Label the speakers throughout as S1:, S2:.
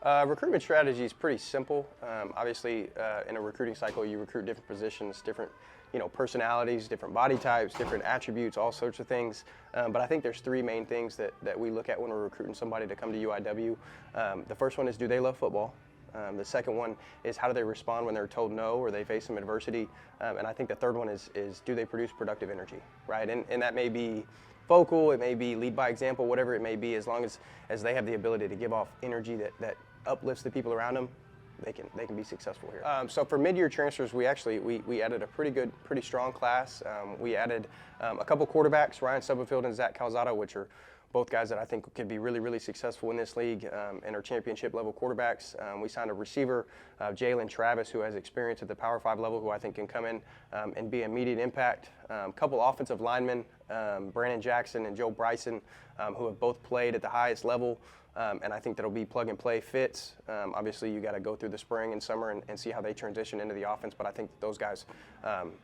S1: Recruitment strategy is pretty simple. Obviously, in a recruiting cycle, you recruit different positions, different personalities, different body types, different attributes, all sorts of things. But I think there's three main things that we look at when we're recruiting somebody to come to UIW. The first one is, do they love football? The second one is, how do they respond when they're told no or they face some adversity? And I think the third one is do they produce productive energy, right? And that may be vocal, it may be lead by example, whatever it may be, as long as they have the ability to give off energy that uplifts the people around them, they can be successful here. So for mid-year transfers, we added a pretty strong class. We added a couple quarterbacks, Ryan Stubblefield and Zach Calzada, which are both guys that I think could be really, really successful in this league and are championship level quarterbacks. We signed a receiver, Jalen Travis, who has experience at the Power 5 level, who I think can come in and be immediate impact. A couple offensive linemen, Brandon Jackson and Joe Bryson, who have both played at the highest level. And I think that'll be plug and play fits. Obviously, you got to go through the spring and summer and see how they transition into the offense. But I think that those guys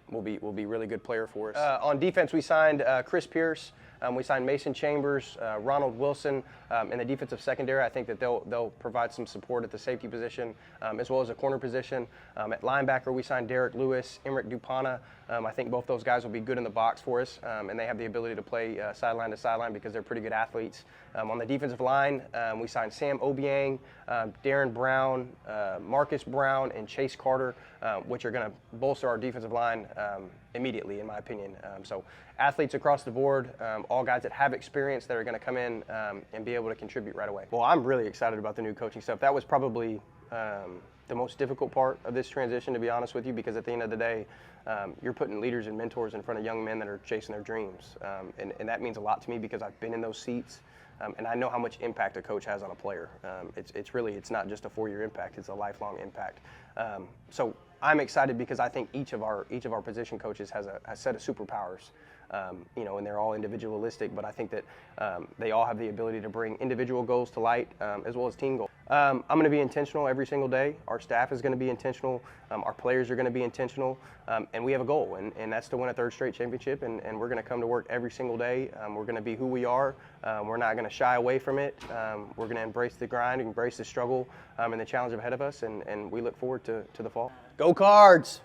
S1: will be really good player for us. On defense, we signed Chris Pierce. We signed Mason Chambers, Ronald Wilson in the defensive secondary. I think that they'll provide some support at the safety position as well as the corner position. At linebacker, we signed Derek Lewis, Emmerich Dupana. I think both those guys will be good in the box for us, and they have the ability to play sideline to sideline because they're pretty good athletes. On the defensive line, we signed Sam Obiang, Darren Brown, Marcus Brown, and Chase Carter, which are going to bolster our defensive line immediately, in my opinion. So athletes across the board, all guys that have experience that are going to come in and be able to contribute right away. Well, I'm really excited about the new coaching stuff. That was probably the most difficult part of this transition, to be honest with you, because at the end of the day, you're putting leaders and mentors in front of young men that are chasing their dreams. And that means a lot to me because I've been in those seats. And I know how much impact a coach has on a player. It's not just a 4-year impact; it's a lifelong impact. So I'm excited because I think each of our position coaches has a set of superpowers. And they're all individualistic, but I think that they all have the ability to bring individual goals to light as well as team goals. I'm going to be intentional every single day. Our staff is going to be intentional. Our players are going to be intentional. And we have a goal, and that's to win a third straight championship. And we're going to come to work every single day. We're going to be who we are. We're not going to shy away from it. We're going to embrace the grind, embrace the struggle, and the challenge ahead of us. And we look forward to the fall. Go Cards!